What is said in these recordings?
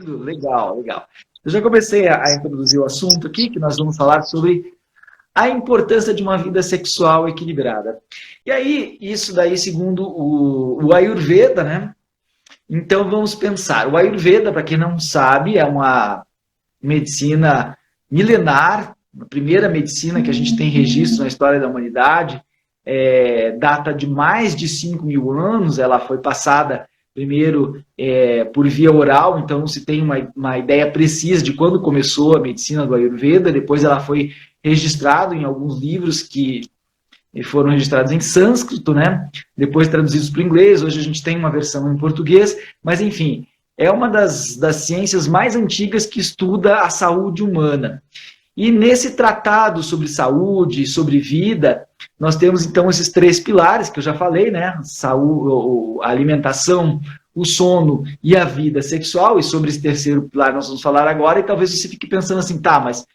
Legal, legal. Eu já comecei a introduzir o assunto aqui, que nós vamos falar sobre a importância de uma vida sexual equilibrada. E aí, isso daí segundo o Ayurveda, né? Então vamos pensar. O Ayurveda, para quem não sabe, é uma medicina milenar, a primeira medicina que a gente tem registro na história da humanidade, data de mais de 5.000 anos, ela foi passada primeiro por via oral, então não se tem uma ideia precisa de quando começou a medicina do Ayurveda, depois ela foi registrada em alguns livros que foram registrados em sânscrito, né? Depois traduzidos para o inglês, hoje a gente tem uma versão em português, mas enfim, é uma das ciências mais antigas que estuda a saúde humana. E nesse tratado sobre saúde, sobre vida, nós temos então esses 3 pilares que eu já falei, né? Saúde, a alimentação, o sono e a vida sexual, e sobre esse terceiro pilar nós vamos falar agora, e talvez você fique pensando assim, tá, mas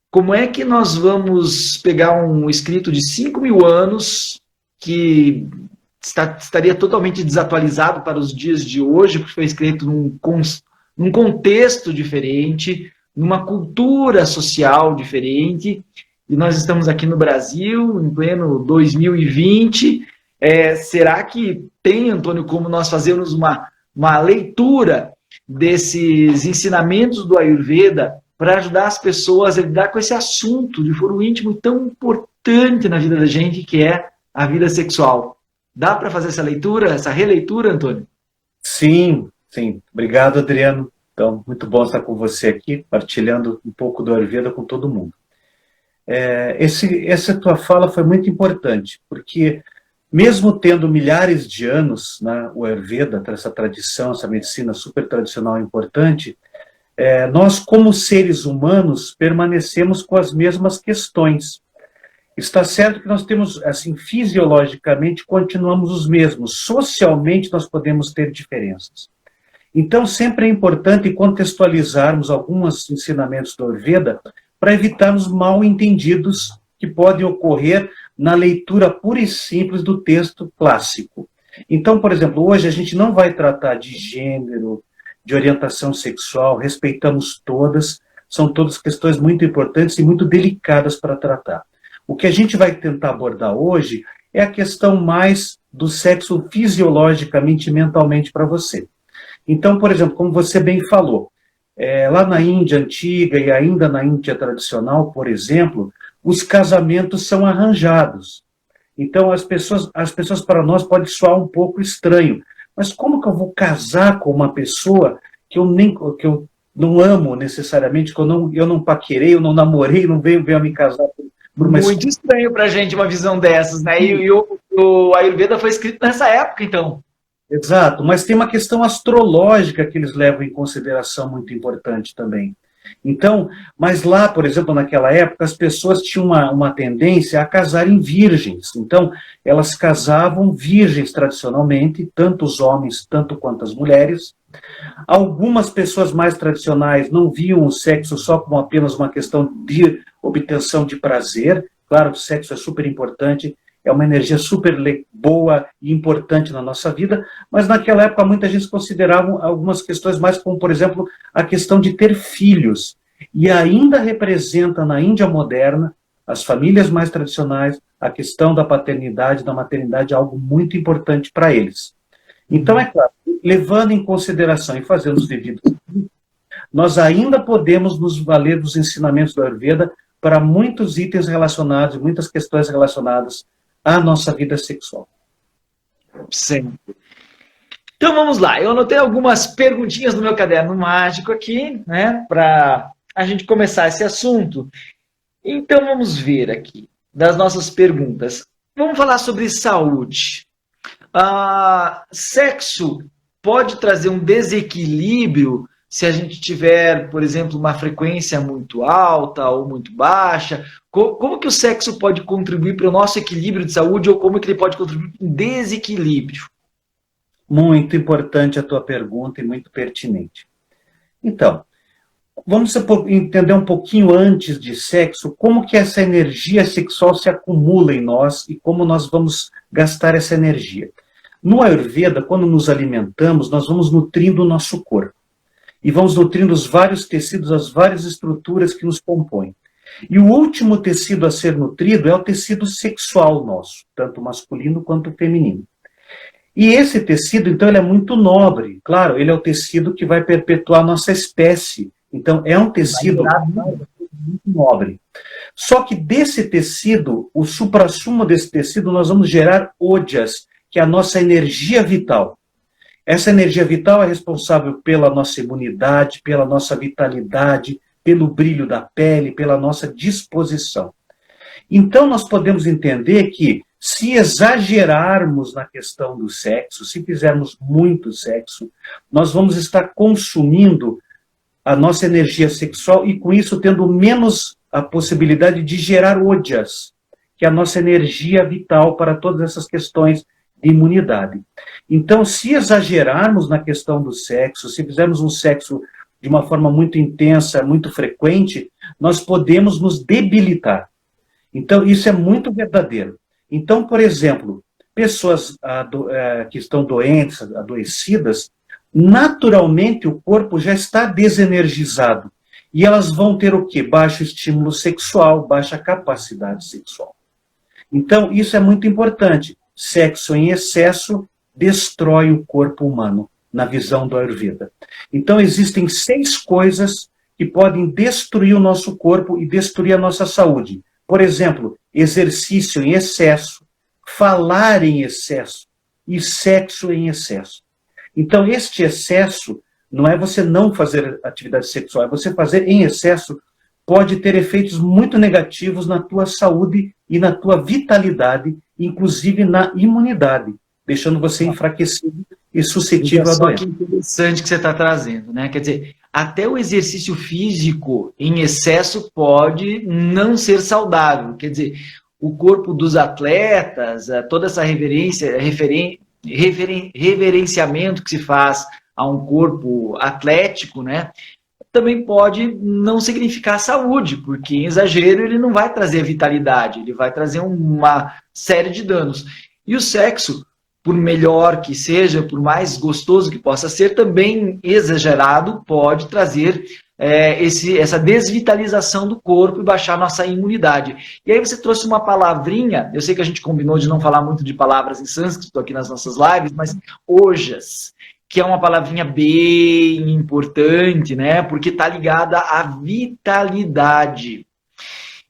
como é que nós vamos pegar um escrito de 5.000 anos que estaria totalmente desatualizado para os dias de hoje, porque foi escrito num contexto diferente, numa cultura social diferente, e nós estamos aqui no Brasil, em pleno 2020, será que tem, Antônio, como nós fazermos uma leitura desses ensinamentos do Ayurveda para ajudar as pessoas a lidar com esse assunto de foro íntimo tão importante na vida da gente, que é a vida sexual? Dá para fazer essa leitura, essa releitura, Antônio? Sim, sim. Obrigado, Adriano. Então, muito bom estar com você aqui, partilhando um pouco do Ayurveda com todo mundo. Essa tua fala foi muito importante, porque mesmo tendo milhares de anos, né, o Ayurveda, essa tradição, essa medicina super tradicional e importante, nós, como seres humanos, permanecemos com as mesmas questões. Está certo que nós temos, assim, fisiologicamente, continuamos os mesmos. Socialmente, nós podemos ter diferenças. Então, sempre é importante contextualizarmos alguns ensinamentos do Ayurveda para evitarmos mal-entendidos que podem ocorrer na leitura pura e simples do texto clássico. Então, por exemplo, hoje a gente não vai tratar de gênero, de orientação sexual, respeitamos todas, são todas questões muito importantes e muito delicadas para tratar. O que a gente vai tentar abordar hoje é a questão mais do sexo fisiologicamente e mentalmente para você. Então, por exemplo, como você bem falou, lá na Índia antiga e ainda na Índia tradicional, por exemplo, os casamentos são arranjados. Então, as pessoas para nós pode soar um pouco estranho. Mas como que eu vou casar com uma pessoa que eu não amo necessariamente, que eu não paquerei, eu não namorei, não venho me casar por uma... Muito estranho para a gente uma visão dessas, né? E o Ayurveda foi escrito nessa época, então. Exato, mas tem uma questão astrológica que eles levam em consideração muito importante também. Então, mas lá, por exemplo, naquela época, as pessoas tinham uma tendência a casarem virgens. Então, elas casavam virgens tradicionalmente, tanto os homens, tanto quanto as mulheres. Algumas pessoas mais tradicionais não viam o sexo só como apenas uma questão de obtenção de prazer. Claro, o sexo é super importante, é uma energia super boa e importante na nossa vida, mas naquela época muita gente considerava algumas questões mais como, por exemplo, a questão de ter filhos. E ainda representa na Índia moderna, as famílias mais tradicionais, a questão da paternidade, da maternidade, algo muito importante para eles. Então, é claro, levando em consideração e fazendo os devidos, nós ainda podemos nos valer dos ensinamentos do Ayurveda para muitos itens relacionados, muitas questões relacionadas à nossa vida sexual. Sim. Então vamos lá, eu anotei algumas perguntinhas no meu caderno mágico aqui, né, para a gente começar esse assunto. Então vamos ver aqui, das nossas perguntas. Vamos falar sobre saúde. Sexo pode trazer um desequilíbrio se a gente tiver, por exemplo, uma frequência muito alta ou muito baixa? Como que o sexo pode contribuir para o nosso equilíbrio de saúde ou como que ele pode contribuir para um desequilíbrio? Muito importante a tua pergunta e muito pertinente. Então, vamos entender um pouquinho antes de sexo, como que essa energia sexual se acumula em nós e como nós vamos gastar essa energia. No Ayurveda, quando nos alimentamos, nós vamos nutrindo o nosso corpo. e vamos nutrindo os vários tecidos, as várias estruturas que nos compõem. E o último tecido a ser nutrido é o tecido sexual nosso, tanto masculino quanto feminino. E esse tecido, então, ele é muito nobre. Claro, ele é o tecido que vai perpetuar a nossa espécie. Então, é um tecido muito nobre. Só que desse tecido, o suprassumo desse tecido, nós vamos gerar ojas, que é a nossa energia vital. Essa energia vital é responsável pela nossa imunidade, pela nossa vitalidade, pelo brilho da pele, pela nossa disposição. Então, nós podemos entender que, se exagerarmos na questão do sexo, se fizermos muito sexo, nós vamos estar consumindo a nossa energia sexual e, com isso, tendo menos a possibilidade de gerar ojas, que é a nossa energia vital para todas essas questões de imunidade. Então, se exagerarmos na questão do sexo, se fizermos um sexo de uma forma muito intensa, muito frequente, nós podemos nos debilitar. Então, isso é muito verdadeiro. Então, por exemplo, pessoas que estão doentes, adoecidas, naturalmente o corpo já está desenergizado. E elas vão ter o quê? Baixo estímulo sexual, baixa capacidade sexual. Então, isso é muito importante. Sexo em excesso destrói o corpo humano, na visão do Ayurveda. Então, existem 6 coisas que podem destruir o nosso corpo e destruir a nossa saúde. Por exemplo, exercício em excesso, falar em excesso e sexo em excesso. Então, este excesso não é você não fazer atividade sexual, é você fazer em excesso, pode ter efeitos muito negativos na tua saúde e na tua vitalidade, inclusive na imunidade, deixando você enfraquecido e suscetível à doença. Que interessante que você está trazendo, né? Quer dizer, até o exercício físico em excesso pode não ser saudável. Quer dizer, o corpo dos atletas, toda essa reverenciamento que se faz a um corpo atlético, né? Também pode não significar saúde, porque em exagero ele não vai trazer vitalidade, ele vai trazer uma série de danos. E o sexo, por melhor que seja, por mais gostoso que possa ser, também exagerado pode trazer essa desvitalização do corpo e baixar nossa imunidade. E aí você trouxe uma palavrinha, eu sei que a gente combinou de não falar muito de palavras em sânscrito aqui nas nossas lives, mas ojas, que é uma palavrinha bem importante, né? Porque está ligada à vitalidade.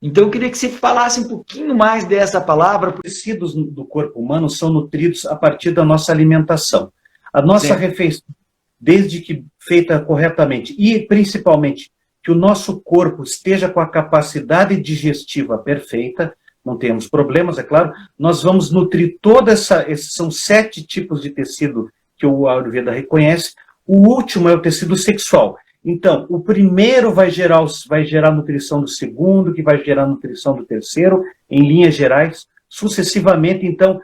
Então, eu queria que você falasse um pouquinho mais dessa palavra. Os tecidos do corpo humano são nutridos a partir da nossa alimentação. A nossa refeição, desde que feita corretamente, e principalmente que o nosso corpo esteja com a capacidade digestiva perfeita, não temos problemas, é claro, nós vamos nutrir esses são 7 tipos de tecido que o Ayurveda reconhece. O último é o tecido sexual. Então, o primeiro vai gerar a nutrição do segundo, que vai gerar a nutrição do terceiro, em linhas gerais, sucessivamente. Então,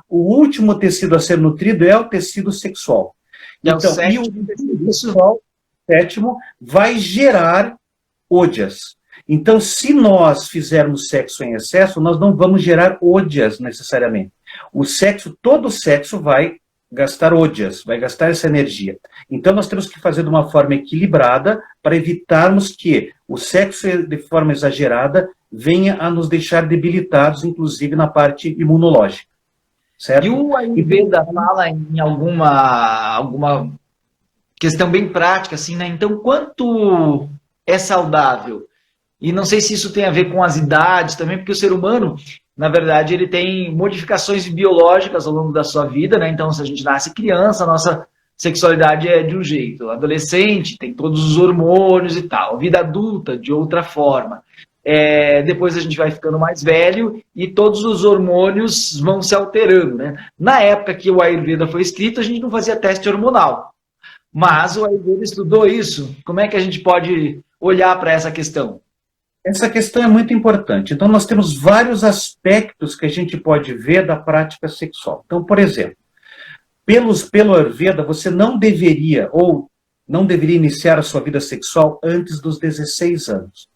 o último tecido a ser nutrido é o tecido sexual. Então, e o tecido sexual, sétimo, vai gerar ojas. Então, se nós fizermos sexo em excesso, nós não vamos gerar ojas necessariamente. Todo sexo vai gastar ojas, vai gastar essa energia. Então, nós temos que fazer de uma forma equilibrada para evitarmos que o sexo, de forma exagerada, venha a nos deixar debilitados, inclusive na parte imunológica. Certo? E o Ayurveda fala em alguma questão bem prática, assim, né? Então, quanto é saudável? E não sei se isso tem a ver com as idades também, porque o ser humano, na verdade, ele tem modificações biológicas ao longo da sua vida, né? Então, se a gente nasce criança, a nossa sexualidade é de um jeito. Adolescente tem todos os hormônios e tal. Vida adulta, de outra forma. Depois a gente vai ficando mais velho e todos os hormônios vão se alterando, né? Na época que o Ayurveda foi escrito, a gente não fazia teste hormonal. Mas o Ayurveda estudou isso. Como é que a gente pode olhar para essa questão? Essa questão é muito importante. Então, nós temos vários aspectos que a gente pode ver da prática sexual. Então, por exemplo, pelo Ayurveda, você não deveria iniciar a sua vida sexual antes dos 16 anos.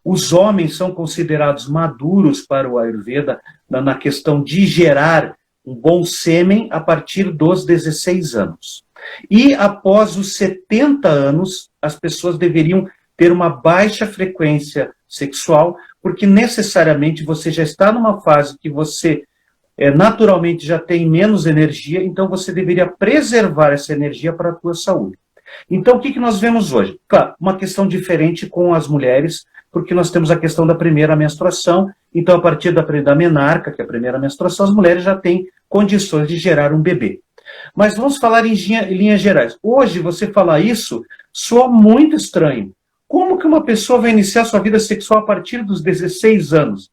Os homens são considerados maduros para o Ayurveda na questão de gerar um bom sêmen a partir dos 16 anos. E após os 70 anos, as pessoas deveriam ter uma baixa frequência sexual, porque necessariamente você já está numa fase que você naturalmente já tem menos energia, então você deveria preservar essa energia para a tua saúde. Então, o que nós vemos hoje? Claro, uma questão diferente com as mulheres, porque nós temos a questão da primeira menstruação, então a partir da menarca, que é a primeira menstruação, as mulheres já têm condições de gerar um bebê. Mas vamos falar em linhas gerais. Hoje, você falar isso soa muito estranho. Como que uma pessoa vai iniciar sua vida sexual a partir dos 16 anos?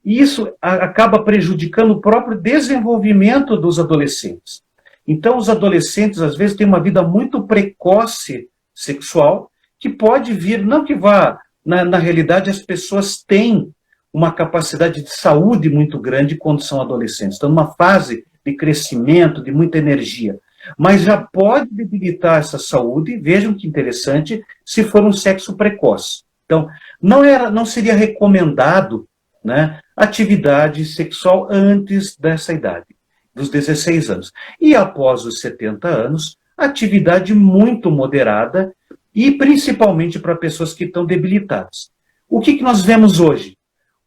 E isso acaba prejudicando o próprio desenvolvimento dos adolescentes. Então, os adolescentes, às vezes, têm uma vida muito precoce sexual, que pode vir, não que vá, na realidade, as pessoas têm uma capacidade de saúde muito grande quando são adolescentes. Estão numa fase de crescimento, de muita energia. Mas já pode debilitar essa saúde, vejam que interessante, se for um sexo precoce. Então, não seria recomendado, né, atividade sexual antes dessa idade, dos 16 anos. E após os 70 anos, atividade muito moderada e principalmente para pessoas que estão debilitadas. O que nós vemos hoje?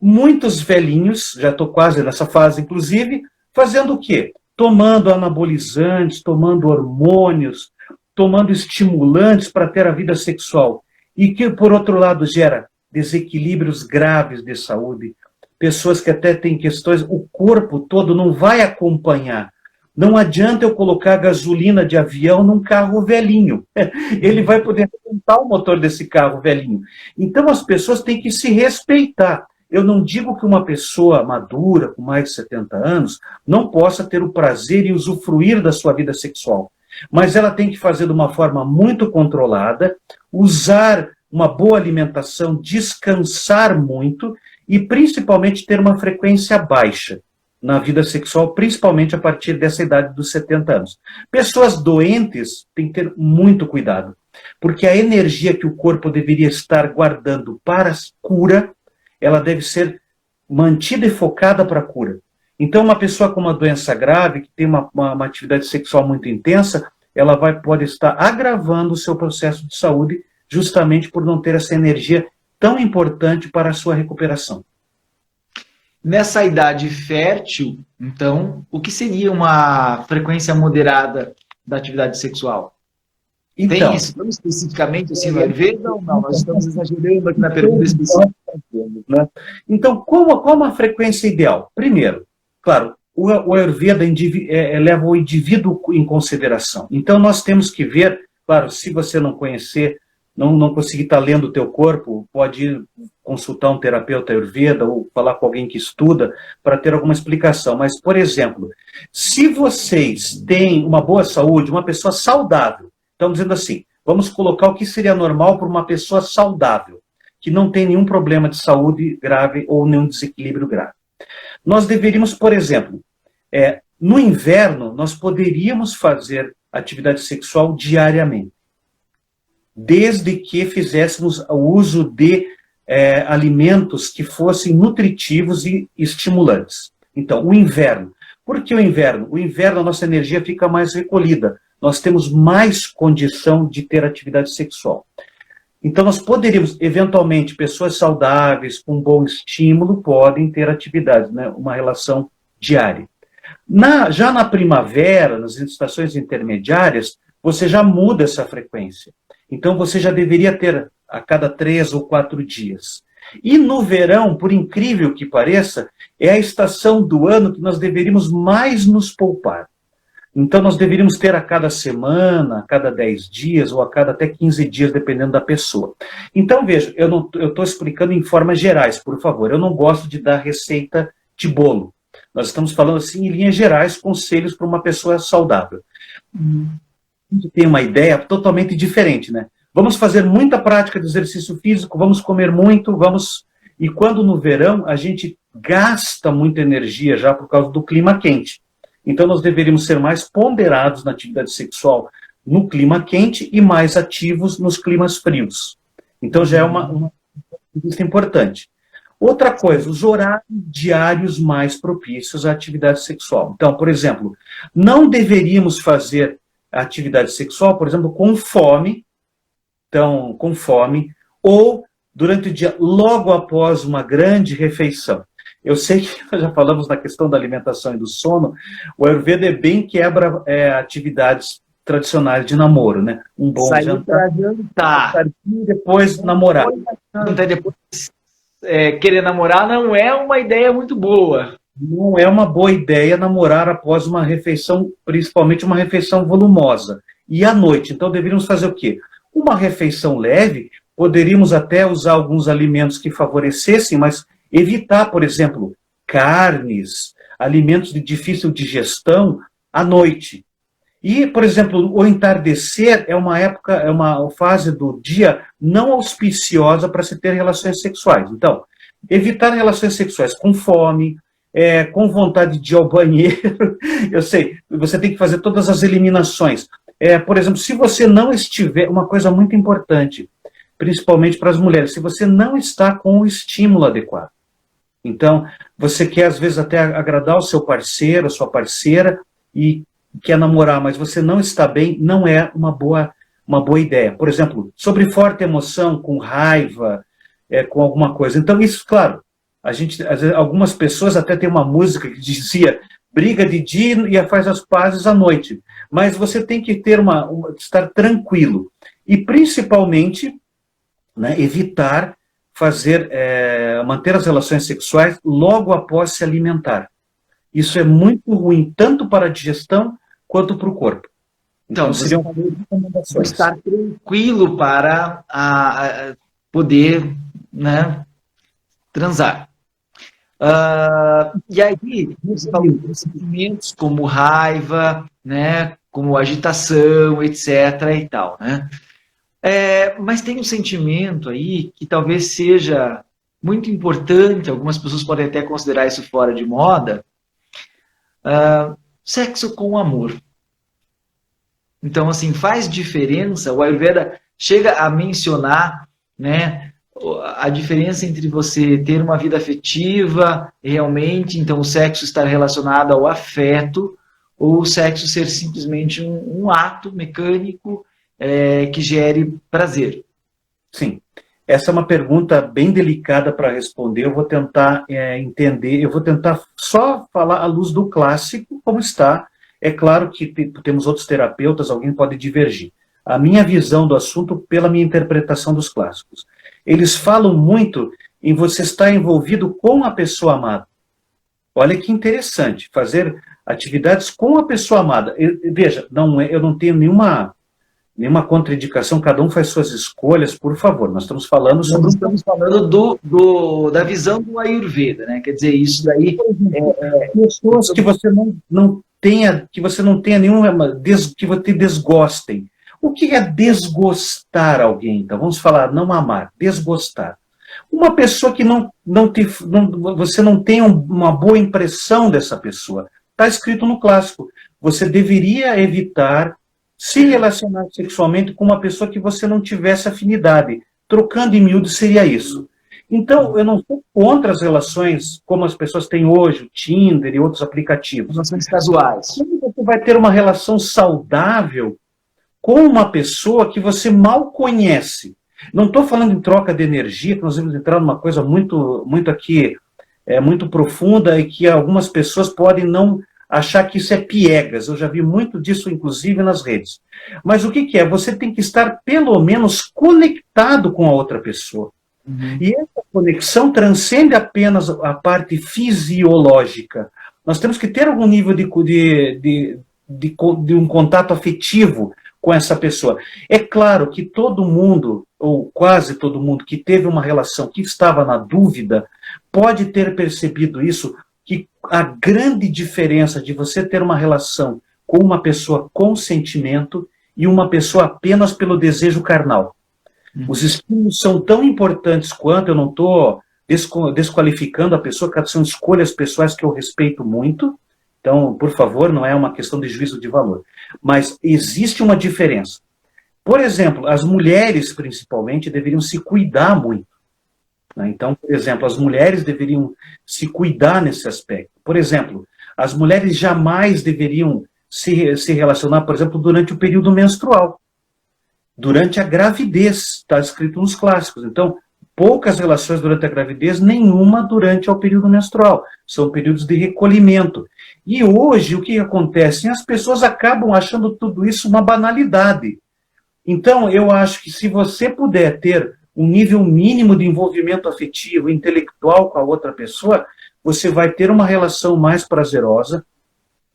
Muitos velhinhos, já estou quase nessa fase inclusive, fazendo o quê? Tomando anabolizantes, tomando hormônios, tomando estimulantes para ter a vida sexual. E que, por outro lado, gera desequilíbrios graves de saúde. Pessoas que até têm questões, o corpo todo não vai acompanhar. Não adianta eu colocar gasolina de avião num carro velhinho. Ele vai poder montar o motor desse carro velhinho. Então as pessoas têm que se respeitar. Eu não digo que uma pessoa madura, com mais de 70 anos, não possa ter o prazer e usufruir da sua vida sexual. Mas ela tem que fazer de uma forma muito controlada, usar uma boa alimentação, descansar muito e principalmente ter uma frequência baixa na vida sexual, principalmente a partir dessa idade dos 70 anos. Pessoas doentes têm que ter muito cuidado, porque a energia que o corpo deveria estar guardando para a cura, ela deve ser mantida e focada para a cura. Então, uma pessoa com uma doença grave, que tem uma atividade sexual muito intensa, ela pode estar agravando o seu processo de saúde, justamente por não ter essa energia tão importante para a sua recuperação. Nessa idade fértil, então, o que seria uma frequência moderada da atividade sexual? Então, tem isso tão especificamente assim no Ayurveda ou não? Nós estamos exagerando aqui na pergunta específica. Né? Então, como a frequência ideal? Primeiro, claro, o Ayurveda leva o indivíduo em consideração. Então, nós temos que ver, claro, se você não conhecer, não conseguir estar lendo o teu corpo, pode ir consultar um terapeuta Ayurveda ou falar com alguém que estuda para ter alguma explicação. Mas, por exemplo, se vocês têm uma boa saúde, uma pessoa saudável, estamos dizendo assim, vamos colocar o que seria normal para uma pessoa saudável, que não tem nenhum problema de saúde grave ou nenhum desequilíbrio grave. Nós deveríamos, por exemplo, no inverno, nós poderíamos fazer atividade sexual diariamente, desde que fizéssemos o uso de alimentos que fossem nutritivos e estimulantes. Então, o inverno. Por que o inverno? O inverno a nossa energia fica mais recolhida. Nós temos mais condição de ter atividade sexual. Então, nós poderíamos, eventualmente, pessoas saudáveis, com bom estímulo, podem ter atividade, né? Uma relação diária. Já na primavera, nas estações intermediárias, você já muda essa frequência. Então, você já deveria ter a cada 3 ou 4 dias. E no verão, por incrível que pareça, é a estação do ano que nós deveríamos mais nos poupar. Então, nós deveríamos ter a cada semana, a cada 10 dias, ou a cada até 15 dias, dependendo da pessoa. Então, veja, eu estou explicando em formas gerais, por favor. Eu não gosto de dar receita de bolo. Nós estamos falando, assim, em linhas gerais, conselhos para uma pessoa saudável. A gente tem uma ideia totalmente diferente, né? Vamos fazer muita prática de exercício físico, vamos comer muito, E quando no verão, a gente gasta muita energia já por causa do clima quente. Então, nós deveríamos ser mais ponderados na atividade sexual no clima quente e mais ativos nos climas frios. Então, já é uma vista importante. Outra coisa, os horários diários mais propícios à atividade sexual. Então, por exemplo, não deveríamos fazer a atividade sexual, por exemplo, com fome, então, com fome, ou durante o dia, logo após uma grande refeição. Eu sei que nós já falamos na questão da alimentação e do sono, o Ayurveda é bem quebra atividades tradicionais de namoro, né? Um bom jantar, e depois namorar. Depois, querer namorar não é uma ideia muito boa. Não é uma boa ideia namorar após uma refeição, principalmente uma refeição volumosa. E à noite, então deveríamos fazer o quê? Uma refeição leve, poderíamos até usar alguns alimentos que favorecessem, mas evitar, por exemplo, carnes, alimentos de difícil digestão à noite. E, por exemplo, o entardecer é uma época, é uma fase do dia não auspiciosa para se ter relações sexuais. Então, evitar relações sexuais com fome, com vontade de ir ao banheiro. Eu sei, você tem que fazer todas as eliminações. Por exemplo, se você não estiver, uma coisa muito importante, principalmente para as mulheres, se você não está com o estímulo adequado. Então, você quer, às vezes, até agradar o seu parceiro, a sua parceira, e quer namorar, mas você não está bem, não é uma boa ideia. Por exemplo, sobre forte emoção, com raiva, com alguma coisa. Então, isso, claro, algumas pessoas até tem uma música que dizia briga de dia e faz as pazes à noite. Mas você tem que ter estar tranquilo. E, principalmente, né, evitar manter as relações sexuais logo após se alimentar. Isso é muito ruim, tanto para a digestão quanto para o corpo. Então seriam recomendações. Estar tranquilo para poder, né, transar. E aí, sentimentos como raiva, né, como agitação, etc. e tal, né? Mas tem um sentimento aí que talvez seja muito importante, algumas pessoas podem até considerar isso fora de moda, sexo com amor. Então, assim, faz diferença, o Ayurveda chega a mencionar, né, a diferença entre você ter uma vida afetiva, realmente, então o sexo estar relacionado ao afeto, ou o sexo ser simplesmente um ato mecânico que gere prazer. Sim. Essa é uma pergunta bem delicada para responder, eu vou tentar entender, eu vou tentar só falar à luz do clássico, como está. É claro que temos outros terapeutas, alguém pode divergir. A minha visão do assunto pela minha interpretação dos clássicos. Eles falam muito em você estar envolvido com a pessoa amada. Olha que interessante, fazer atividades com a pessoa amada. Veja, eu não tenho nenhuma contraindicação, cada um faz suas escolhas, por favor. Nós estamos falando sobre... Nós estamos falando da visão do Ayurveda, né? Quer dizer, isso daí... pessoas que você não tenha nenhuma... que te desgostem. O que é desgostar alguém? Então, vamos falar, não amar, desgostar. Uma pessoa que você não tem uma boa impressão dessa pessoa. Está escrito no clássico. Você deveria evitar se relacionar sexualmente com uma pessoa que você não tivesse afinidade. Trocando em miúdo seria isso. Então, eu não sou contra as relações como as pessoas têm hoje, o Tinder e outros aplicativos. Relações casuais. Como você vai ter uma relação saudável com uma pessoa que você mal conhece? Não estou falando em troca de energia, que nós vamos entrar numa coisa muito aqui, muito profunda, e que algumas pessoas podem não achar que isso é piegas. Eu já vi muito disso, inclusive, nas redes. Mas o que é? Você tem que estar, pelo menos, conectado com a outra pessoa. Uhum. E essa conexão transcende apenas a parte fisiológica. Nós temos que ter algum nível de um contato afetivo com essa pessoa. É claro que todo mundo, ou quase todo mundo, que teve uma relação, que estava na dúvida, pode ter percebido isso, que a grande diferença de você ter uma relação com uma pessoa com sentimento e uma pessoa apenas pelo desejo carnal. Os estímulos são tão importantes quanto, eu não estou desqualificando a pessoa, que são escolhas pessoais que eu respeito muito, então, por favor, não é uma questão de juízo de valor. Mas existe uma diferença. Por exemplo, as mulheres, principalmente, deveriam se cuidar muito. Então, por exemplo, as mulheres deveriam se cuidar nesse aspecto. Por exemplo, as mulheres jamais deveriam se relacionar, por exemplo, durante o período menstrual. Durante a gravidez, está escrito nos clássicos. Então, poucas relações durante a gravidez, nenhuma durante o período menstrual. São períodos de recolhimento. E hoje, o que acontece? As pessoas acabam achando tudo isso uma banalidade. Então, eu acho que se você puder ter um nível mínimo de envolvimento afetivo, intelectual com a outra pessoa, você vai ter uma relação mais prazerosa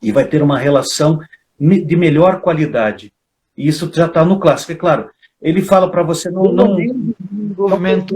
e vai ter uma relação de melhor qualidade. E isso já está no clássico, é claro. Ele fala para você não envolvimento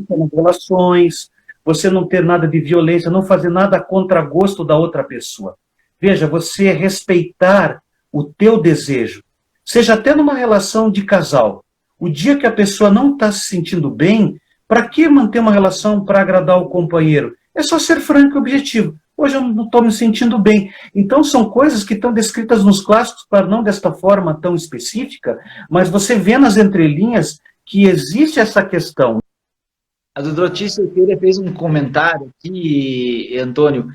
nas relações, você não ter nada de violência, não fazer nada a contragosto da outra pessoa. Veja, você respeitar o teu desejo, seja até numa relação de casal. O dia que a pessoa não está se sentindo bem, para que manter uma relação para agradar o companheiro? É só ser franco e objetivo. Hoje eu não estou me sentindo bem. Então são coisas que estão descritas nos clássicos, para não desta forma tão específica, mas você vê nas entrelinhas que existe essa questão. A Dudrotti Cerqueira fez um comentário aqui, Antônio,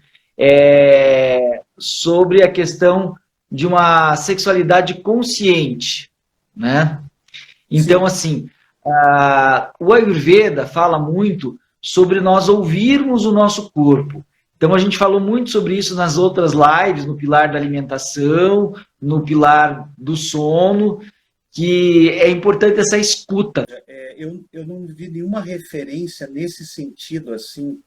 sobre a questão de uma sexualidade consciente, né? Então, assim, o Ayurveda fala muito sobre nós ouvirmos o nosso corpo. Então, a gente falou muito sobre isso nas outras lives, no pilar da alimentação, no pilar do sono, que é importante essa escuta. Eu não vi nenhuma referência nesse sentido, assim,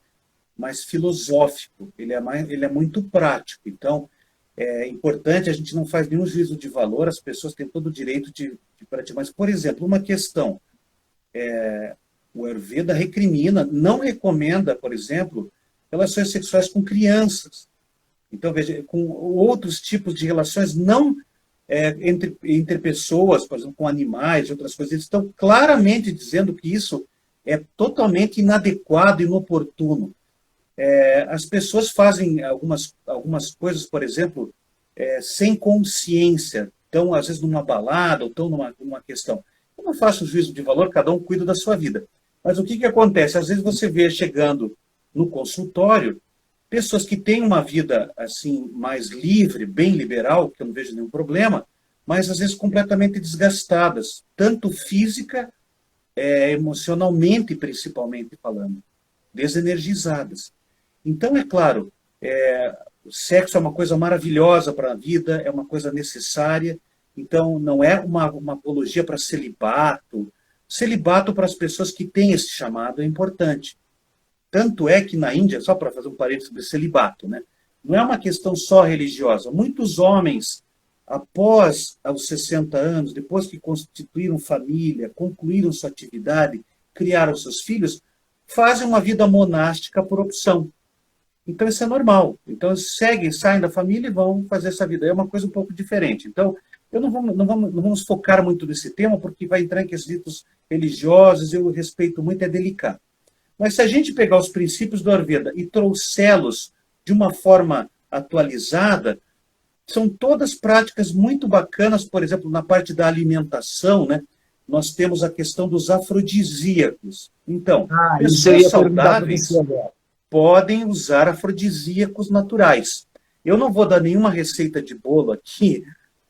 mais filosófico. Ele é muito prático. Então, é importante, a gente não faz nenhum juízo de valor, as pessoas têm todo o direito de praticar. Mas, por exemplo, uma questão, o Ayurveda recrimina, não recomenda, por exemplo, relações sexuais com crianças. Então, veja, com outros tipos de relações, não entre pessoas, por exemplo, com animais e outras coisas. Eles estão claramente dizendo que isso é totalmente inadequado e inoportuno. As pessoas fazem algumas coisas, por exemplo, sem consciência. Estão, às vezes, numa balada ou estão numa questão. Eu não faço juízo de valor, cada um cuida da sua vida. Mas o que acontece? Às vezes você vê chegando no consultório pessoas que têm uma vida assim mais livre, bem liberal, que eu não vejo nenhum problema, mas às vezes completamente desgastadas, tanto física, emocionalmente, principalmente falando, desenergizadas. Então, é claro, o sexo é uma coisa maravilhosa para a vida, é uma coisa necessária, então não é uma apologia para celibato. Celibato para as pessoas que têm esse chamado é importante. Tanto é que na Índia, só para fazer um parênteses sobre celibato, né? Não é uma questão só religiosa. Muitos homens, após os 60 anos, depois que constituíram família, concluíram sua atividade, criaram seus filhos, fazem uma vida monástica por opção. Então isso é normal. Então eles saem da família e vão fazer essa vida. É uma coisa um pouco diferente. Então, não vamos focar muito nesse tema, porque vai entrar em quesitos religiosos, eu respeito muito, é delicado. Mas se a gente pegar os princípios do Ayurveda e trouxê-los de uma forma atualizada, são todas práticas muito bacanas. Por exemplo, na parte da alimentação, né, nós temos a questão dos afrodisíacos. Então, pessoas saudáveis podem usar afrodisíacos naturais. Eu não vou dar nenhuma receita de bolo aqui,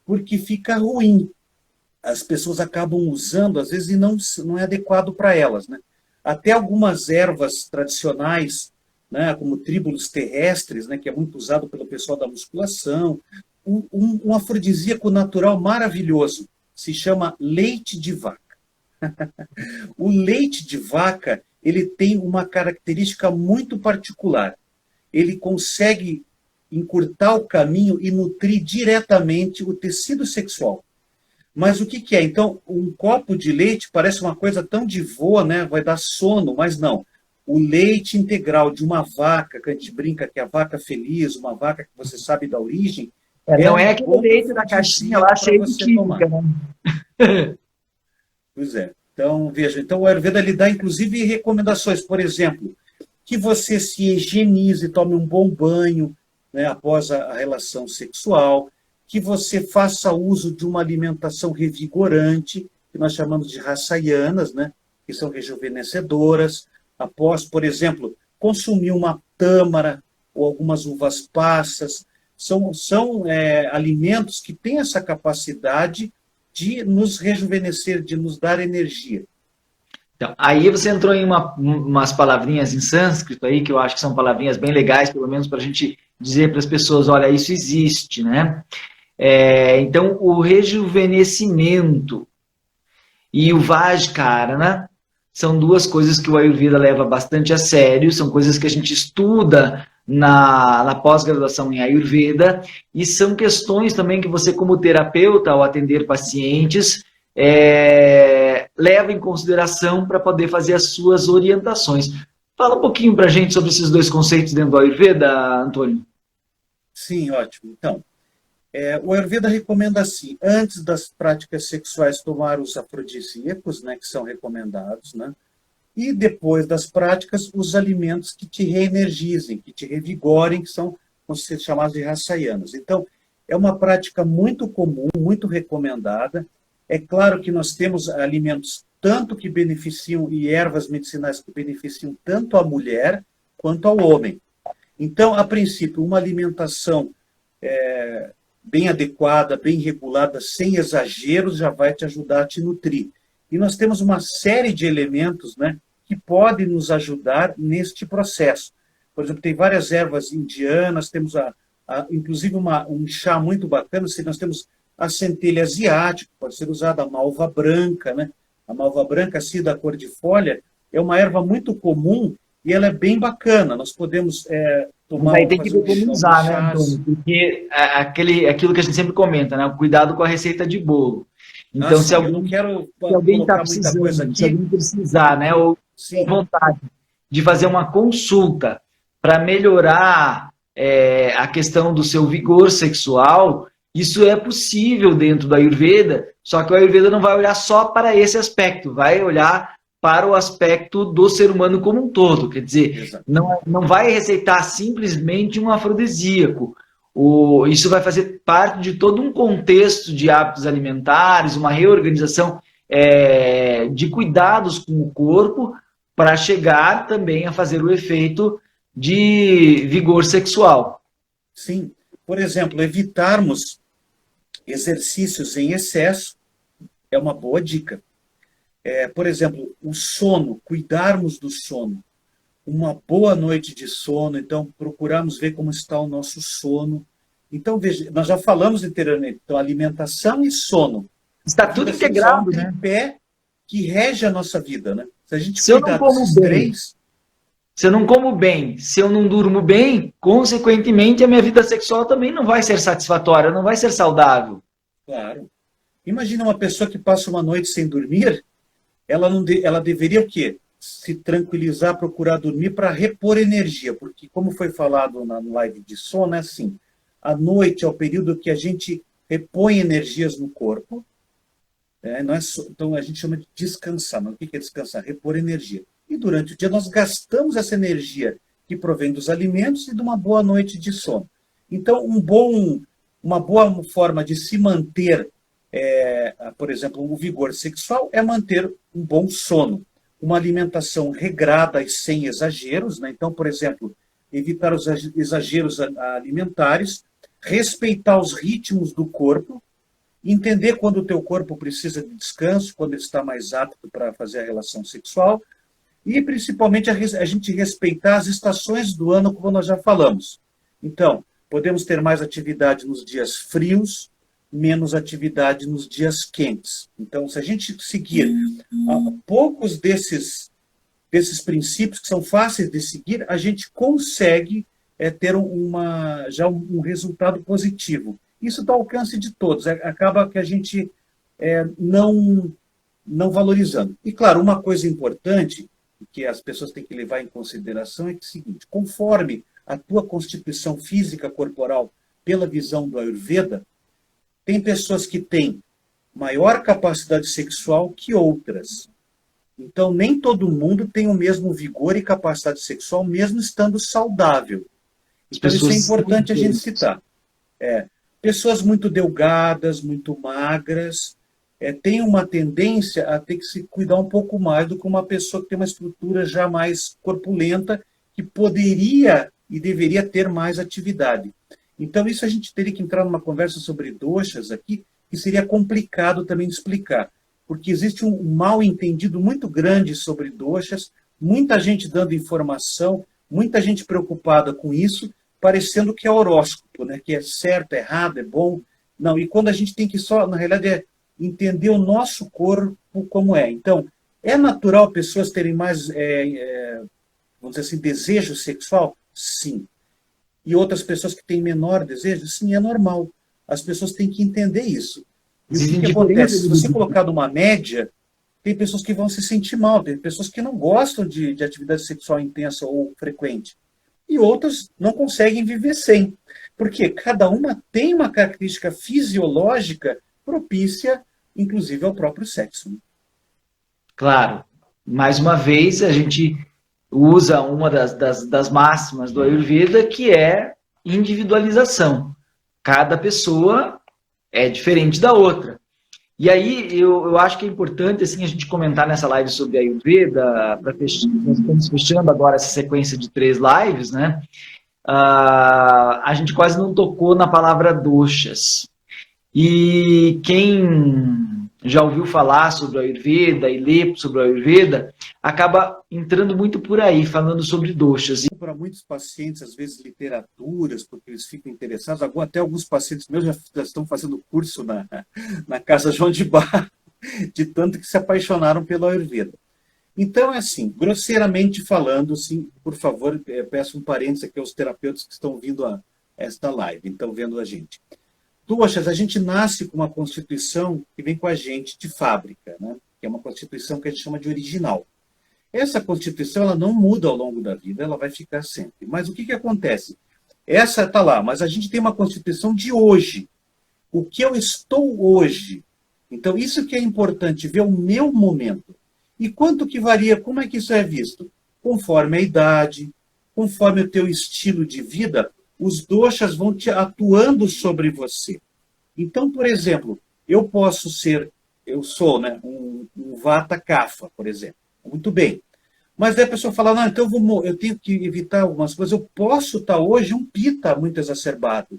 porque fica ruim. As pessoas acabam usando, às vezes, e não é adequado para elas, né? Até algumas ervas tradicionais, né, como tríbulos terrestres, né, que é muito usado pelo pessoal da musculação, um afrodisíaco natural maravilhoso, se chama leite de vaca. O leite de vaca, ele tem uma característica muito particular. Ele consegue encurtar o caminho e nutrir diretamente o tecido sexual. Mas o que é? Então, um copo de leite parece uma coisa tão de vô, né? Vai dar sono, mas não. O leite integral de uma vaca, que a gente brinca que é a vaca feliz, uma vaca que você sabe da origem... não é aquele leite da caixinha lá cheio de química, né? Pois é. Então, veja, o Ayurveda lhe dá, inclusive, recomendações. Por exemplo, que você se higienize, tome um bom banho, né, após a relação sexual, que você faça uso de uma alimentação revigorante, que nós chamamos de rasayanas, né, que são rejuvenescedoras, após, por exemplo, consumir uma tâmara ou algumas uvas passas, são alimentos que têm essa capacidade de nos rejuvenescer, de nos dar energia. Então, aí você entrou em umas palavrinhas em sânscrito aí, que eu acho que são palavrinhas bem legais, pelo menos para a gente dizer para as pessoas, olha, isso existe, né? Então, o rejuvenescimento e o Vajrayana são duas coisas que o Ayurveda leva bastante a sério, são coisas que a gente estuda na pós-graduação em Ayurveda, e são questões também que você, como terapeuta, ao atender pacientes, leva em consideração para poder fazer as suas orientações. Fala um pouquinho para a gente sobre esses dois conceitos dentro do Ayurveda, Antônio. Sim, ótimo. Então, o Ayurveda recomenda assim, antes das práticas sexuais, tomar os afrodisíacos, né, que são recomendados, né, e depois das práticas, os alimentos que te reenergizem, que te revigorem, que são chamados de rasayanas. Então, é uma prática muito comum, muito recomendada. É claro que nós temos alimentos tanto que beneficiam, e ervas medicinais que beneficiam tanto a mulher quanto ao homem. Então, a princípio, uma alimentação bem adequada, bem regulada, sem exageros, já vai te ajudar a te nutrir. E nós temos uma série de elementos, né, que podem nos ajudar neste processo. Por exemplo, tem várias ervas indianas, temos inclusive um chá muito bacana, nós temos a centelha asiática, pode ser usada a malva branca, né? A malva branca, assim, da cor de folha, é uma erva muito comum e ela é bem bacana. Nós podemos tomar... Aí tem que ver como usar, né, Antônio? Porque aquilo que a gente sempre comenta, né? O cuidado com a receita de bolo. Então, se alguém está precisando, se alguém precisar, né, ou tem vontade de fazer uma consulta para melhorar a questão do seu vigor sexual, isso é possível dentro do Ayurveda, só que o Ayurveda não vai olhar só para esse aspecto, vai olhar para o aspecto do ser humano como um todo. Quer dizer, não vai receitar simplesmente um afrodisíaco. Isso vai fazer parte de todo um contexto de hábitos alimentares, uma reorganização de cuidados com o corpo, para chegar também a fazer o efeito de vigor sexual. Sim. Por exemplo, evitarmos exercícios em excesso é uma boa dica. Por exemplo, o sono, cuidarmos do sono. Uma boa noite de sono, então procurarmos ver como está o nosso sono. Então, veja, nós já falamos anteriormente, então, alimentação e sono. Está tudo integrado, né? Tripé que rege a nossa vida, né? Se a gente cuidar desses três... Se eu não como bem, se eu não durmo bem, consequentemente a minha vida sexual também não vai ser satisfatória, não vai ser saudável. Claro. Imagina uma pessoa que passa uma noite sem dormir, ela deveria o quê? Se tranquilizar, procurar dormir para repor energia, porque como foi falado na live de sono, é assim, a noite é o período que a gente repõe energias no corpo, então a gente chama de descansar. Mas o que é descansar? Repor energia. E durante o dia nós gastamos essa energia que provém dos alimentos e de uma boa noite de sono. Então, uma boa forma de se manter, por exemplo, o vigor sexual é manter um bom sono, uma alimentação regrada e sem exageros, né? Então, por exemplo, evitar os exageros alimentares, respeitar os ritmos do corpo, entender quando o teu corpo precisa de descanso, quando ele está mais apto para fazer a relação sexual, e principalmente a gente respeitar as estações do ano, como nós já falamos. Então, podemos ter mais atividade nos dias frios, menos atividade nos dias quentes. Então, se a gente seguir poucos desses princípios que são fáceis de seguir, a gente consegue ter já um resultado positivo. Isso está ao alcance de todos. Acaba que a gente não valorizando. E, claro, uma coisa importante que as pessoas têm que levar em consideração é o seguinte: conforme a tua constituição física corporal, pela visão do Ayurveda, tem pessoas que têm maior capacidade sexual que outras. Então, nem todo mundo tem o mesmo vigor e capacidade sexual, mesmo estando saudável. Então, isso é importante a gente citar. Pessoas muito delgadas, muito magras, têm uma tendência a ter que se cuidar um pouco mais do que uma pessoa que tem uma estrutura já mais corpulenta, que poderia e deveria ter mais atividade. Então, isso a gente teria que entrar numa conversa sobre doshas aqui, que seria complicado também de explicar, porque existe um mal entendido muito grande sobre doshas, muita gente dando informação, muita gente preocupada com isso, parecendo que é horóscopo, né? Que é certo, é errado, é bom. Não, e quando a gente tem que só, na realidade, é entender o nosso corpo como é. Então, é natural pessoas terem mais, vamos dizer assim, desejo sexual? Sim. E outras pessoas que têm menor desejo? Sim, é normal. As pessoas têm que entender isso. E o que acontece? Se você colocar numa média, tem pessoas que vão se sentir mal, tem pessoas que não gostam de atividade sexual intensa ou frequente. E outras não conseguem viver sem. Porque cada uma tem uma característica fisiológica propícia, inclusive, ao próprio sexo. Claro. Mais uma vez, a gente usa uma das máximas do Ayurveda, que é individualização. Cada pessoa é diferente da outra. E aí, eu acho que é importante assim, a gente comentar nessa live sobre a Ayurveda, nós estamos fechando agora essa sequência de 3 lives, né? A gente quase não tocou na palavra doshas. E quem já ouviu falar sobre a Ayurveda e lê sobre a Ayurveda, acaba entrando muito por aí, falando sobre doshas. Para muitos pacientes, às vezes, literaturas, porque eles ficam interessados. Até alguns pacientes meus já estão fazendo curso na Casa João de Barro, de tanto que se apaixonaram pela Ayurveda. Então, é assim, grosseiramente falando, assim, por favor, peço um parênteses aqui aos terapeutas que estão vindo a esta live, estão vendo a gente. Doshas, a gente nasce com uma constituição que vem com a gente de fábrica, né? Que é uma constituição que a gente chama de original. Essa constituição ela não muda ao longo da vida, ela vai ficar sempre. Mas o que acontece? Essa está lá, mas a gente tem uma constituição de hoje. O que eu estou hoje. Então, isso que é importante, ver o meu momento. E quanto que varia, como é que isso é visto? Conforme a idade, conforme o teu estilo de vida, os doshas vão te atuando sobre você. Então, por exemplo, eu sou né, um vata kapha, por exemplo. Muito bem. Mas daí a pessoa fala, não, então eu tenho que evitar algumas coisas. Eu posso estar hoje um pita muito exacerbado.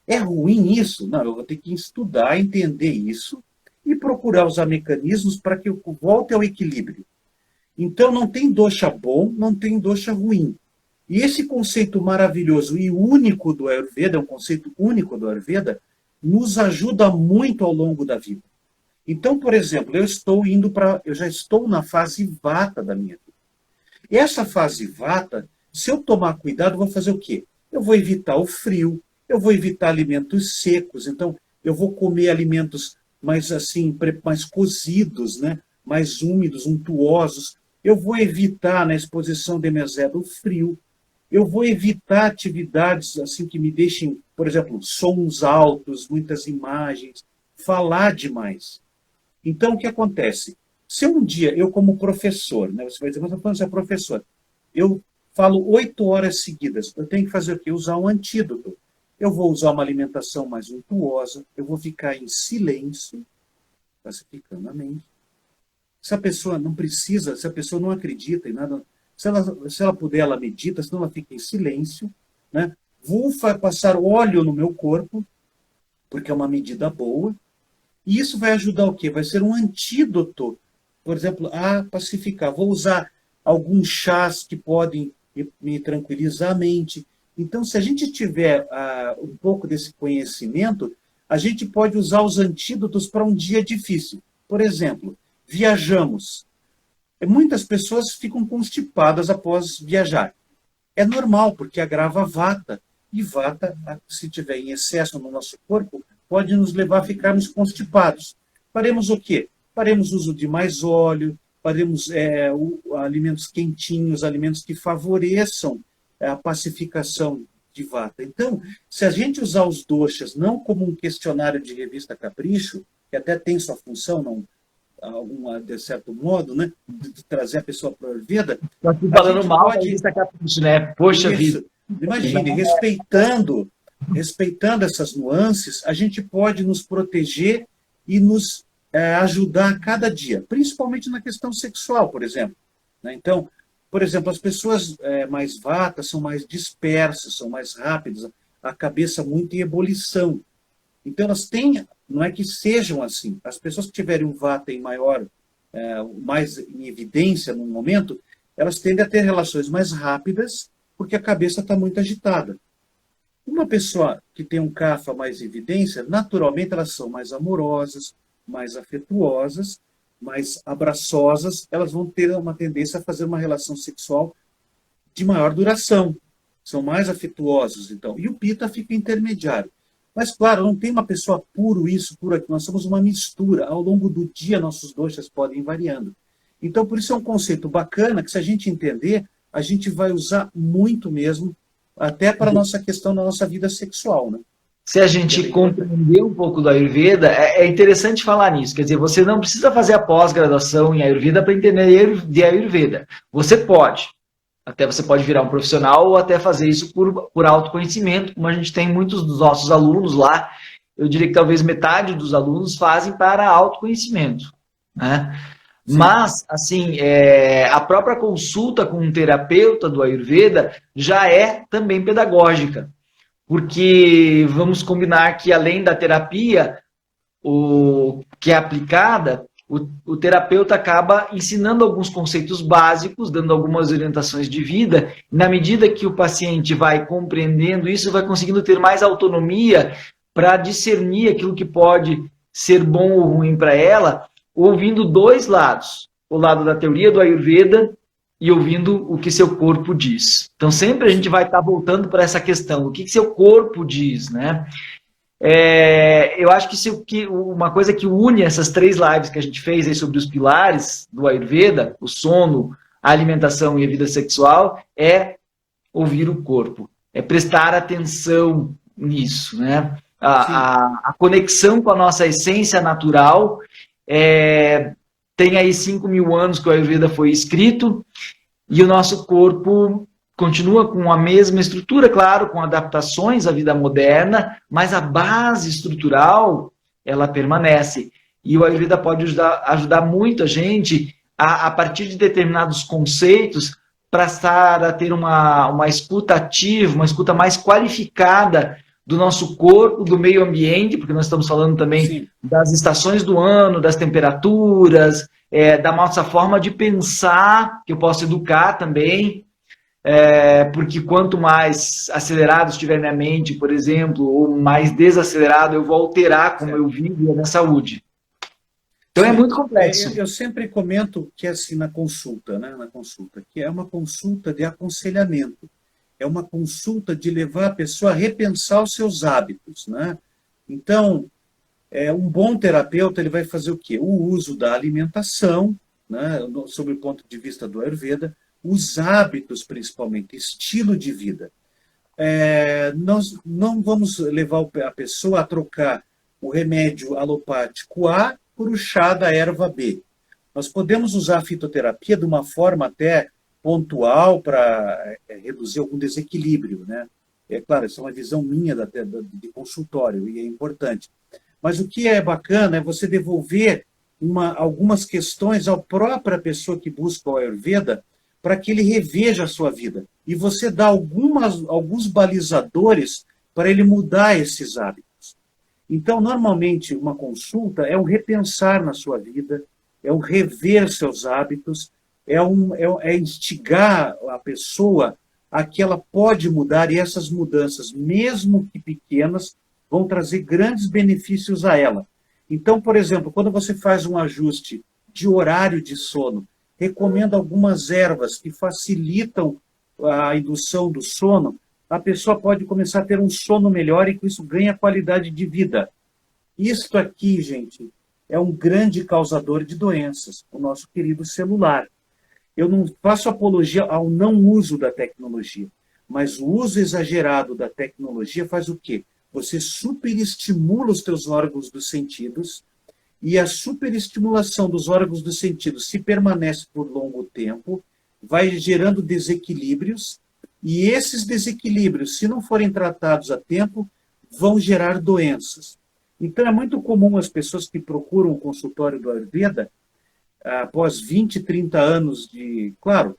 É ruim isso? Não, eu vou ter que estudar, entender isso e procurar usar mecanismos para que eu volte ao equilíbrio. Então não tem dosha bom, não tem dosha ruim. E esse conceito maravilhoso e único do Ayurveda, é um conceito único do Ayurveda, nos ajuda muito ao longo da vida. Então, por exemplo, eu já estou na fase vata da minha vida. E essa fase vata, se eu tomar cuidado, eu vou fazer o quê? Eu vou evitar o frio, eu vou evitar alimentos secos, então eu vou comer alimentos mais assim, mais cozidos, né? Mais úmidos, untuosos. Eu vou evitar na exposição demasiado o frio. Eu vou evitar atividades assim que me deixem, por exemplo, sons altos, muitas imagens, falar demais. Então, o que acontece? Se um dia eu, como professor, né, você vai dizer, mas você é professor, eu falo 8 horas seguidas, eu tenho que fazer o quê? Usar um antídoto. Eu vou usar uma alimentação mais untuosa, eu vou ficar em silêncio, pacificando a mente. Se a pessoa não precisa, se a pessoa não acredita em nada, se ela puder, ela medita, senão ela fica em silêncio, né? Vou passar óleo no meu corpo, porque é uma medida boa, e isso vai ajudar o quê? Vai ser um antídoto, por exemplo, a pacificar. Vou usar alguns chás que podem me tranquilizar a mente. Então, se a gente tiver um pouco desse conhecimento, a gente pode usar os antídotos para um dia difícil. Por exemplo, viajamos. Muitas pessoas ficam constipadas após viajar. É normal, porque agrava a vata. E vata, se tiver em excesso no nosso corpo, pode nos levar a ficarmos constipados. Faremos o quê? Faremos uso de mais óleo, faremos alimentos quentinhos, alimentos que favoreçam a pacificação de vata. Então, se a gente usar os doshas não como um questionário de revista Capricho, que até tem sua função, de certo modo, né, de trazer a pessoa para a Ayurveda. Estou aqui falando mal da revista Capricho, né? Poxa vida. Imagine, respeitando essas nuances, a gente pode nos proteger e nos ajudar a cada dia, principalmente na questão sexual, por exemplo. Né? Então, por exemplo, as pessoas mais vatas são mais dispersas, são mais rápidas, a cabeça muito em ebulição. Então, elas têm, não é que sejam assim, as pessoas que tiverem um vata em maior, mais em evidência no momento, elas tendem a ter relações mais rápidas, porque a cabeça está muito agitada. Uma pessoa que tem um kapha mais em evidência, naturalmente elas são mais amorosas, mais afetuosas, mais abraçosas, elas vão ter uma tendência a fazer uma relação sexual de maior duração, são mais afetuosos, então. E o Pitta fica intermediário. Mas, claro, não tem uma pessoa puro isso, puro aquilo. Nós somos uma mistura. Ao longo do dia, nossos doshas podem ir variando. Então, por isso é um conceito bacana que, se a gente entender, a gente vai usar muito mesmo, até para a nossa questão da nossa vida sexual, né? Se a gente compreender um pouco do Ayurveda, é interessante falar nisso. Quer dizer, você não precisa fazer a pós-graduação em Ayurveda para entender de Ayurveda. Você pode. Até você pode virar um profissional ou até fazer isso por autoconhecimento, como a gente tem muitos dos nossos alunos lá. Eu diria que talvez metade dos alunos fazem para autoconhecimento, né? Mas, assim, a própria consulta com um terapeuta do Ayurveda já é também pedagógica. Porque vamos combinar que, além da terapia que é aplicada, o terapeuta acaba ensinando alguns conceitos básicos, dando algumas orientações de vida, e na medida que o paciente vai compreendendo isso, vai conseguindo ter mais autonomia para discernir aquilo que pode ser bom ou ruim para ela, ouvindo dois lados, o lado da teoria do Ayurveda e ouvindo o que seu corpo diz. Então, sempre a gente vai estar voltando para essa questão, o que seu corpo diz, né? Eu acho que uma coisa que une essas 3 lives que a gente fez aí sobre os pilares do Ayurveda, o sono, a alimentação e a vida sexual, é ouvir o corpo, é prestar atenção nisso, né? A conexão com a nossa essência natural, tem aí 5.000 anos que o Ayurveda foi escrito, e o nosso corpo continua com a mesma estrutura, claro, com adaptações à vida moderna, mas a base estrutural, ela permanece. E o Ayurveda pode ajudar muito a gente, a partir de determinados conceitos, passar a ter uma escuta ativa, uma escuta mais qualificada do nosso corpo, do meio ambiente, porque nós estamos falando também das estações do ano, das temperaturas, da nossa forma de pensar, que eu posso educar também, porque quanto mais acelerado estiver minha mente, por exemplo, ou mais desacelerado, eu vou alterar como eu vivo e a minha saúde. Então é muito complexo. Eu sempre comento que assim na consulta, né, que é uma consulta de aconselhamento, é uma consulta de levar a pessoa a repensar os seus hábitos, né? Então, um bom terapeuta ele vai fazer o quê? O uso da alimentação, né, sob o ponto de vista do Ayurveda, os hábitos, principalmente, estilo de vida. Nós não vamos levar a pessoa a trocar o remédio alopático A por o chá da erva B. Nós podemos usar a fitoterapia de uma forma até pontual para reduzir algum desequilíbrio, né? É claro, essa é uma visão minha de consultório e é importante. Mas o que é bacana é você devolver algumas questões à própria pessoa que busca o Ayurveda, para que ele reveja a sua vida. E você dá alguns balizadores para ele mudar esses hábitos. Então, normalmente, uma consulta é um repensar na sua vida, é um rever seus hábitos, é instigar a pessoa a que ela pode mudar, e essas mudanças, mesmo que pequenas, vão trazer grandes benefícios a ela. Então, por exemplo, quando você faz um ajuste de horário de sono, recomendo algumas ervas que facilitam a indução do sono, a pessoa pode começar a ter um sono melhor e com isso ganha qualidade de vida. Isto aqui, gente, é um grande causador de doenças, o nosso querido celular. Eu não faço apologia ao não uso da tecnologia, mas o uso exagerado da tecnologia faz o quê? Você superestimula os teus órgãos dos sentidos, e a superestimulação dos órgãos dos sentidos, se permanece por longo tempo, vai gerando desequilíbrios, e esses desequilíbrios, se não forem tratados a tempo, vão gerar doenças. Então, é muito comum as pessoas que procuram o consultório do Ayurveda, após 20, 30 anos de, claro,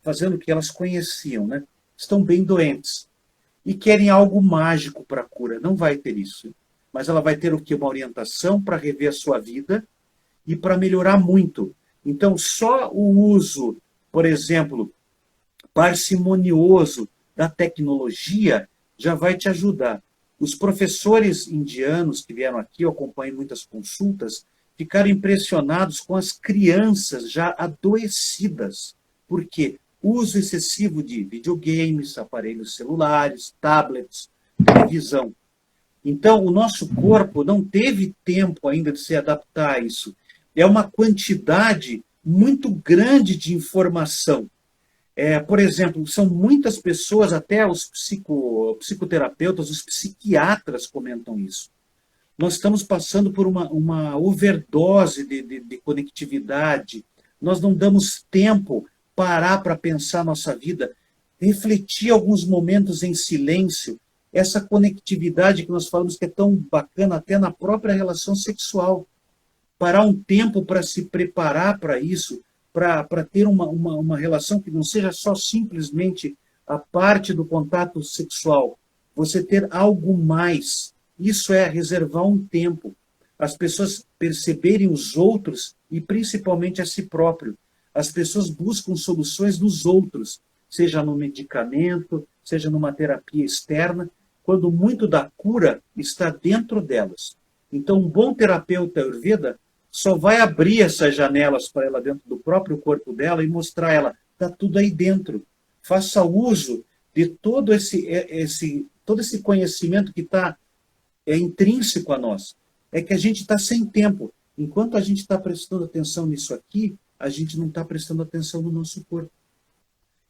fazendo o que elas conheciam, né? Estão bem doentes. e querem algo mágico para a cura. Não vai ter isso. Mas ela vai ter o quê? Uma orientação para rever a sua vida e para melhorar muito. Então, só o uso, por exemplo, parcimonioso da tecnologia já vai te ajudar. Os professores indianos que vieram aqui, eu acompanhei muitas consultas, ficaram impressionados com as crianças já adoecidas. Por quê? Uso excessivo de videogames, aparelhos celulares, tablets, televisão. Então, o nosso corpo não teve tempo ainda de se adaptar a isso. É uma quantidade muito grande de informação. Por exemplo, são muitas pessoas, até os psicoterapeutas, os psiquiatras comentam isso. Nós estamos passando por uma overdose de conectividade. Nós não damos tempo parar para pensar nossa vida, refletir alguns momentos em silêncio. Essa conectividade que nós falamos que é tão bacana até na própria relação sexual. Parar um tempo para se preparar para isso, para ter uma relação que não seja só simplesmente a parte do contato sexual. Você ter algo mais. Isso é reservar um tempo. As pessoas perceberem os outros e principalmente a si próprio. As pessoas buscam soluções nos outros, seja no medicamento, seja numa terapia externa, quando muito da cura está dentro delas. Então, um bom terapeuta Ayurveda só vai abrir essas janelas para ela dentro do próprio corpo dela e mostrar a ela, está tudo aí dentro. Faça uso de todo esse conhecimento que está intrínseco a nós. É que a gente está sem tempo. Enquanto a gente está prestando atenção nisso aqui, a gente não está prestando atenção no nosso corpo.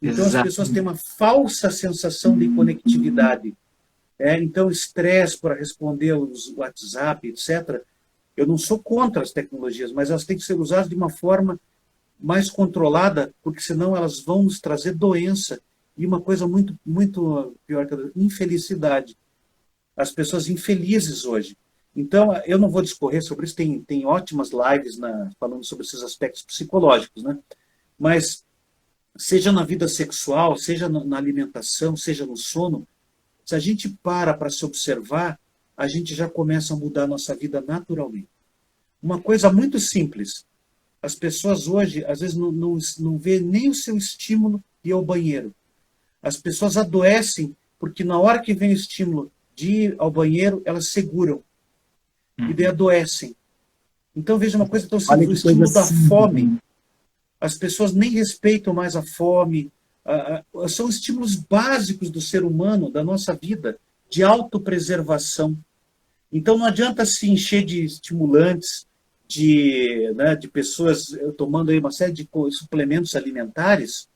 Então as pessoas têm uma falsa sensação de conectividade. Então, estresse para responder os WhatsApp, etc. Eu não sou contra as tecnologias, mas elas têm que ser usadas de uma forma mais controlada, porque senão elas vão nos trazer doença e uma coisa muito, muito pior que a infelicidade. As pessoas infelizes hoje. Então, eu não vou discorrer sobre isso, tem ótimas lives falando sobre esses aspectos psicológicos, né? Mas, seja na vida sexual, seja na alimentação, seja no sono, se a gente para se observar, a gente já começa a mudar a nossa vida naturalmente. Uma coisa muito simples. As pessoas hoje, às vezes, não vê nem o seu estímulo de ir ao banheiro. As pessoas adoecem porque na hora que vem o estímulo de ir ao banheiro, elas seguram. E daí adoecem. Então, veja uma coisa tão simples, o estímulo da fome. As pessoas nem respeitam mais a fome. São estímulos básicos do ser humano, da nossa vida, de autopreservação. Então, não adianta se encher de estimulantes, de pessoas tomando aí uma série de suplementos alimentares,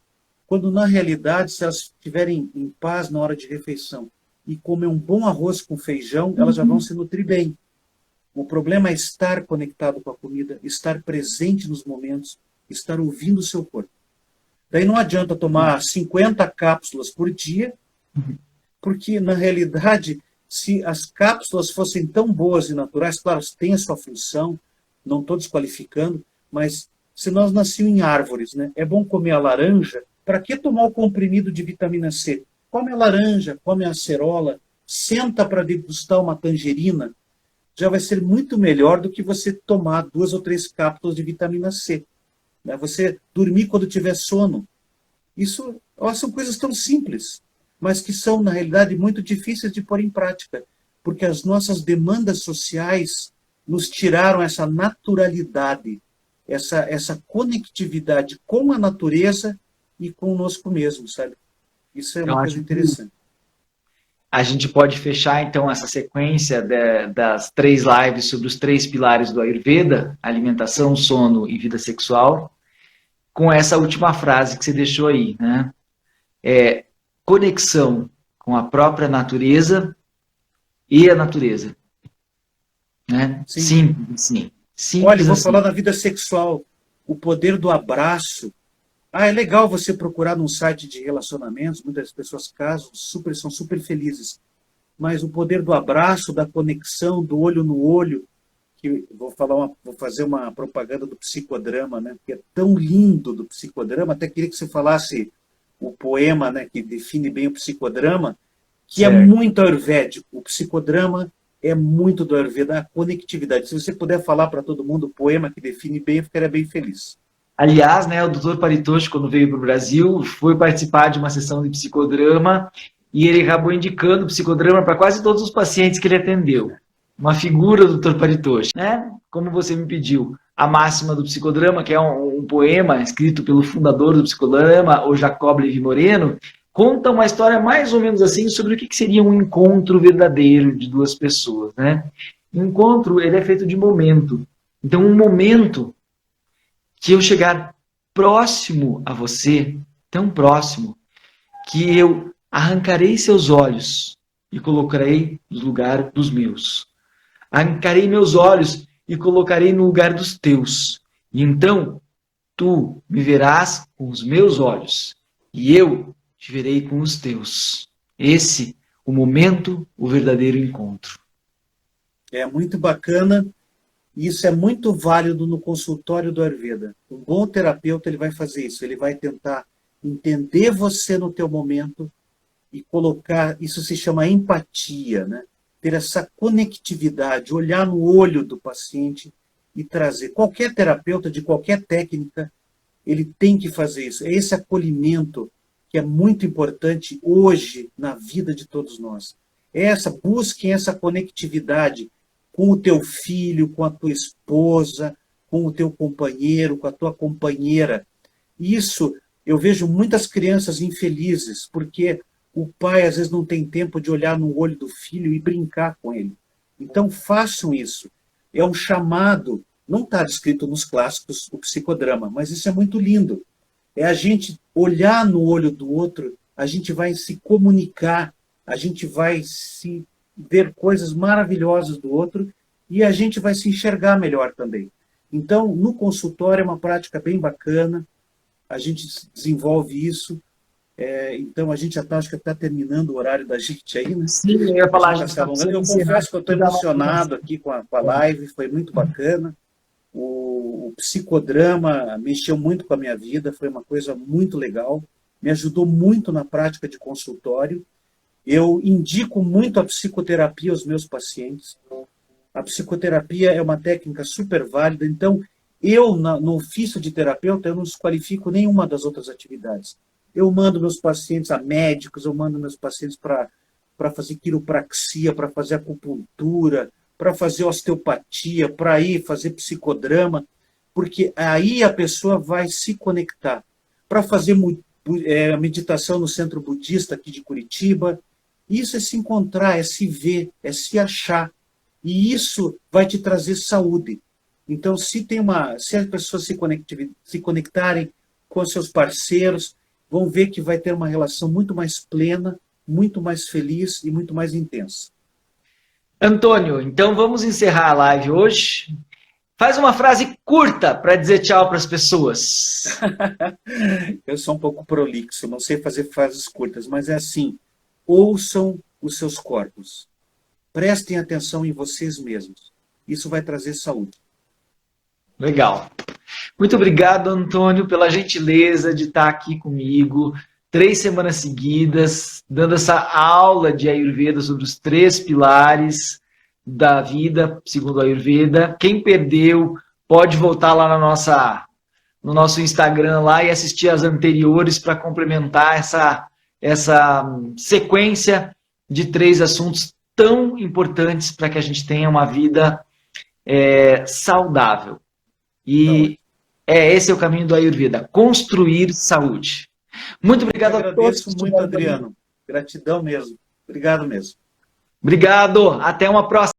quando, na realidade, se elas estiverem em paz na hora de refeição e comer um bom arroz com feijão, elas já vão se nutrir bem. O problema é estar conectado com a comida, estar presente nos momentos, estar ouvindo o seu corpo. Daí não adianta tomar 50 cápsulas por dia, porque, na realidade, se as cápsulas fossem tão boas e naturais, claro, têm a sua função, não estou desqualificando, mas se nós nascemos em árvores, né? É bom comer a laranja, para que tomar o comprimido de vitamina C? Come a laranja, come a acerola, senta para degustar uma tangerina, já vai ser muito melhor do que você tomar 2 ou 3 cápsulas de vitamina C. Você dormir quando tiver sono. Isso são coisas tão simples, mas que são, na realidade, muito difíceis de pôr em prática, porque as nossas demandas sociais nos tiraram essa naturalidade, essa conectividade com a natureza e conosco mesmo, sabe? Isso é uma coisa interessante. A gente pode fechar, então, essa sequência das 3 lives sobre os 3 pilares do Ayurveda, alimentação, sono e vida sexual, com essa última frase que você deixou aí, né? Conexão com a própria natureza e a natureza. Né? Sim. Simples. Olha, vou falar da vida sexual, o poder do abraço. É legal você procurar num site de relacionamentos, muitas pessoas casam, são super felizes. Mas o poder do abraço, da conexão, do olho no olho, que vou fazer uma propaganda do psicodrama, né, que é tão lindo do psicodrama, até queria que você falasse o poema, né, que define bem o psicodrama, que é muito ayurvédico. O psicodrama é muito do Ayurveda, a conectividade. Se você puder falar para todo mundo o poema que define bem, eu ficaria bem feliz. Aliás, né, o Dr. Paritosh, quando veio para o Brasil, foi participar de uma sessão de psicodrama e ele acabou indicando o psicodrama para quase todos os pacientes que ele atendeu. Uma figura do Dr. Paritosh, né? Como você me pediu, a máxima do psicodrama, que é um poema escrito pelo fundador do psicodrama, o Jacob Levi Moreno, conta uma história mais ou menos assim sobre o que seria um encontro verdadeiro de duas pessoas, né? O encontro, ele é feito de momento. Então, um momento que eu chegar próximo a você, tão próximo, que eu arrancarei seus olhos e colocarei no lugar dos meus. Arrancarei meus olhos e colocarei no lugar dos teus. E então, tu me verás com os meus olhos, e eu te verei com os teus. Esse, o momento, o verdadeiro encontro. É muito bacana. Isso é muito válido no consultório do Ayurveda. Um bom terapeuta, ele vai fazer isso. Ele vai tentar entender você no teu momento e colocar, isso se chama empatia, né? Ter essa conectividade, olhar no olho do paciente e trazer. Qualquer terapeuta, de qualquer técnica, ele tem que fazer isso. É esse acolhimento que é muito importante hoje na vida de todos nós. Busquem essa conectividade com o teu filho, com a tua esposa, com o teu companheiro, com a tua companheira. Isso, eu vejo muitas crianças infelizes, porque o pai às vezes não tem tempo de olhar no olho do filho e brincar com ele. Então façam isso. É um chamado, não está descrito nos clássicos, o psicodrama, mas isso é muito lindo. É a gente olhar no olho do outro, a gente vai se comunicar, a gente vai se ver coisas maravilhosas do outro e a gente vai se enxergar melhor também. Então, no consultório é uma prática bem bacana, a gente desenvolve isso. Então, a gente já acho que está terminando o horário da gente aí, né? Sim, eu ia falar. Eu confesso que eu estou emocionado aqui com a live, foi muito bacana. O psicodrama mexeu muito com a minha vida, foi uma coisa muito legal, me ajudou muito na prática de consultório. Eu indico muito a psicoterapia aos meus pacientes. A psicoterapia é uma técnica super válida, então eu, no ofício de terapeuta, eu não desqualifico nenhuma das outras atividades. Eu mando meus pacientes a médicos, eu mando meus pacientes para fazer quiropraxia, para fazer acupuntura, para fazer osteopatia, para ir fazer psicodrama, porque aí a pessoa vai se conectar. Para fazer meditação no Centro Budista aqui de Curitiba. Isso é se encontrar, é se ver, é se achar. E isso vai te trazer saúde. Então, se as pessoas se conectarem com seus parceiros, vão ver que vai ter uma relação muito mais plena, muito mais feliz e muito mais intensa. Antônio, então vamos encerrar a live hoje. Faz uma frase curta para dizer tchau para as pessoas. Eu sou um pouco prolixo, não sei fazer frases curtas, mas é assim: ouçam os seus corpos. Prestem atenção em vocês mesmos. Isso vai trazer saúde. Legal. Muito obrigado, Antônio, pela gentileza de estar aqui comigo 3 semanas seguidas, dando essa aula de Ayurveda sobre os 3 pilares da vida, segundo a Ayurveda. Quem perdeu, pode voltar lá no nosso Instagram lá e assistir as anteriores para complementar essa sequência de 3 assuntos tão importantes para que a gente tenha uma vida saudável. E esse é o caminho do Ayurveda, construir saúde. Muito obrigado a todos. Agradeço muito, Adriano. Gratidão mesmo. Obrigado mesmo. Obrigado. Até uma próxima.